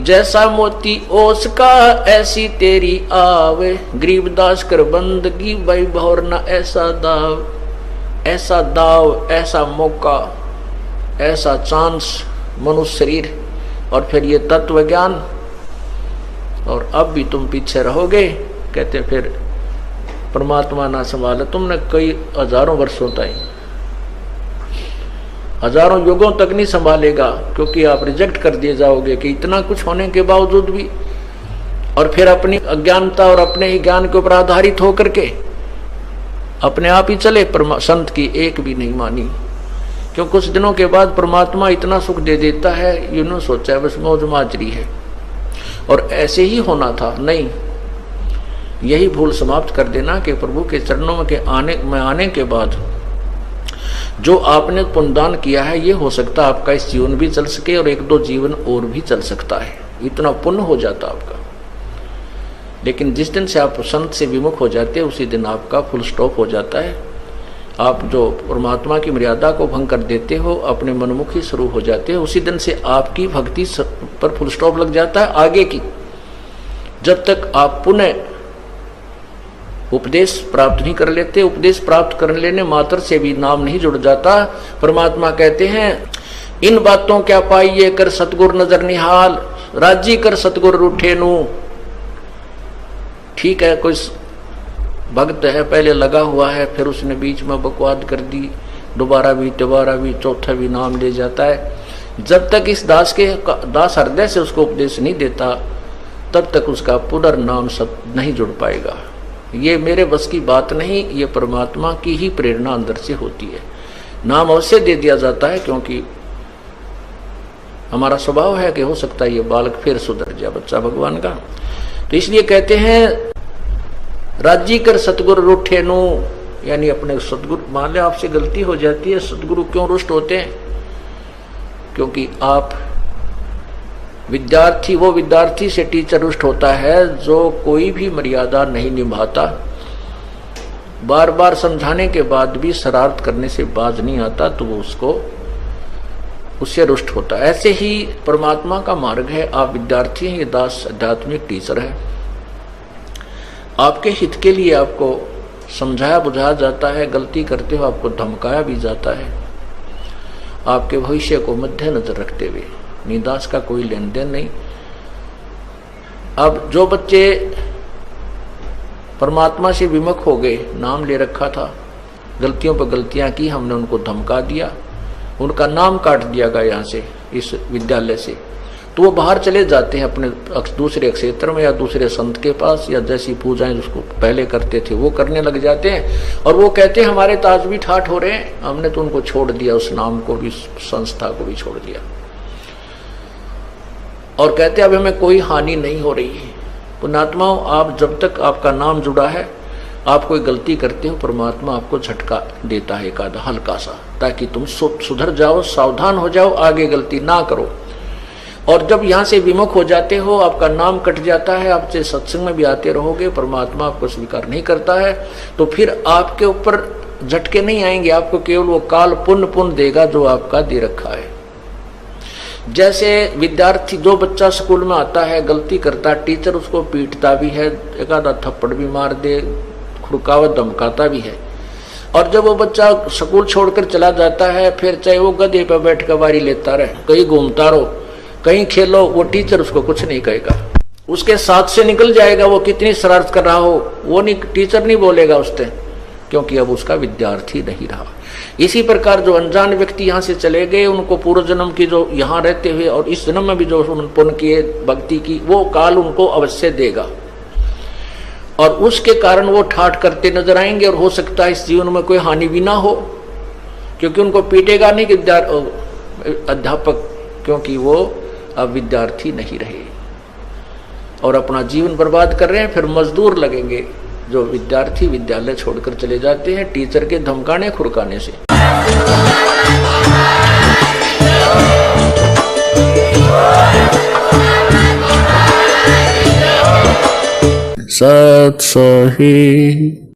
जैसा मोती ओस का ऐसी तेरी आवे, गरीबदास कर बंदगी भाई भौर न ऐसा दाव, ऐसा दाव, ऐसा मौका, ऐसा चांस मनुष्य शरीर और फिर ये तत्व ज्ञान, और अब भी तुम पीछे रहोगे। कहते फिर परमात्मा ना संभाले तुमने कई हजारों वर्षों तक, हजारों युगों तक नहीं संभालेगा, क्योंकि आप रिजेक्ट कर दिए जाओगे कि इतना कुछ होने के बावजूद भी, और फिर अपनी अज्ञानता और अपने ही ज्ञान के ऊपर आधारित होकर के अपने आप ही चले, संत की एक भी नहीं मानी। क्यों कुछ दिनों के बाद परमात्मा इतना सुख दे देता है, यूं सोचा है बस मौज माजरी है, और ऐसे ही होना था। नहीं, यही भूल समाप्त कर देना कि प्रभु के चरणों के आने के बाद जो आपने पुण्यदान किया है, ये हो सकता है आपका इस जीवन भी चल सके और एक दो जीवन और भी चल सकता है, इतना पुण्य हो जाता आपका। लेकिन जिस दिन से आप संत से विमुख हो जाते हैं उसी दिन आपका फुल स्टॉप हो जाता है। आप जो परमात्मा की मर्यादा को भंग कर देते हो, अपने मनमुखी शुरू हो जाते हो, उसी दिन से आपकी भक्ति पर फुल स्टॉप लग जाता है आगे की। जब तक आप पुनः उपदेश प्राप्त नहीं कर लेते, उपदेश प्राप्त कर लेने मात्र से भी नाम नहीं जुड़ जाता। परमात्मा कहते हैं इन बातों क्या पाइए कर सतगुर नजर निहाल, राजी कर सतगुर रूठे नू। ठीक है, कोई भक्त है पहले लगा हुआ है, फिर उसने बीच में बकवाद कर दी, दोबारा भी चौथा भी नाम ले जाता है। जब तक इस दास हृदय से उसको उपदेश नहीं देता, तब तक उसका पुनर्नाम नहीं जुड़ पाएगा। ये मेरे बस की बात नहीं, ये परमात्मा की ही प्रेरणा अंदर से होती है। नाम अवश्य दे दिया जाता है, क्योंकि हमारा स्वभाव है कि हो सकता है ये बालक फिर सुधर जाए, बच्चा भगवान का। तो इसलिए कहते हैं राजी कर सतगुरु रूठे नु, यानी अपने सतगुरु, मान ले आपसे गलती हो जाती है, सतगुरु क्यों रुष्ट होते हैं? क्योंकि आप विद्यार्थी, वो विद्यार्थी से टीचर रुष्ट होता है जो कोई भी मर्यादा नहीं निभाता, बार बार समझाने के बाद भी शरारत करने से बाज नहीं आता, तो वो उससे रुष्ट होता है। ऐसे ही परमात्मा का मार्ग है, आप विद्यार्थी हैं, ये दास आध्यात्मिक टीचर है। आपके हित के लिए आपको समझाया बुझाया जाता है, गलती करते हो आपको धमकाया भी जाता है, आपके भविष्य को मद्देनजर रखते हुए। निदास का कोई लेन देन नहीं। अब जो बच्चे परमात्मा से विमुख हो गए, नाम ले रखा था, गलतियों पर गलतियां की, हमने उनको धमका दिया, उनका नाम काट दिया गया यहाँ से, इस विद्यालय से, तो वो बाहर चले जाते हैं अपने दूसरे क्षेत्र में या दूसरे संत के पास, या जैसी पूजाएं जिसको पहले करते थे वो करने लग जाते हैं। और वो कहते हैं हमारे ताज भी ठाठ हो रहे हैं, हमने तो उनको छोड़ दिया, उस नाम को भी, संस्था को भी छोड़ दिया, और कहते अब हमें कोई हानि नहीं हो रही है। पुण्यात्माओं, आप जब तक आपका नाम जुड़ा है, आप कोई गलती करते हो, परमात्मा आपको झटका देता है एक आधा हल्का सा, ताकि तुम सुधर जाओ, सावधान हो जाओ, आगे गलती ना करो। और जब यहाँ से विमुख हो जाते हो, आपका नाम कट जाता है, आपसे सत्संग में भी आते रहोगे, परमात्मा आपको स्वीकार नहीं करता है, तो फिर आपके ऊपर झटके नहीं आएंगे, आपको केवल वो काल पुण्य देगा जो आपका दे रखा है। जैसे विद्यार्थी, जो बच्चा स्कूल में आता है, गलती करता है, टीचर उसको पीटता भी है, एक आधा थप्पड़ भी मार दे, खुड़कावत धमकाता भी है, और जब वो बच्चा स्कूल छोड़कर चला जाता है, फिर चाहे वो गधे पर बैठ कर बारी लेता रहे, कहीं घूमता रहो, कहीं खेलो, वो टीचर उसको कुछ नहीं कहेगा, उसके साथ से निकल जाएगा। वो कितनी शरारत कर रहा हो, वो नहीं, टीचर नहीं बोलेगा उससे, क्योंकि अब उसका विद्यार्थी नहीं रहा। इसी प्रकार जो अनजान व्यक्ति यहाँ से चले गए, उनको पूर्व जन्म की जो यहाँ रहते हुए और इस जन्म में भी जो पुण्य किए, भक्ति की, वो काल उनको अवश्य देगा, और उसके कारण वो ठाठ करते नजर आएंगे, और हो सकता है इस जीवन में कोई हानि भी ना हो, क्योंकि उनको पीटेगा नहीं अध्यापक, क्योंकि वो अब विद्यार्थी नहीं रहे और अपना जीवन बर्बाद कर रहे हैं। फिर मजदूर लगेंगे जो विद्यार्थी विद्यालय छोड़कर चले जाते हैं टीचर के धमकाने खुरकाने से। सत सही।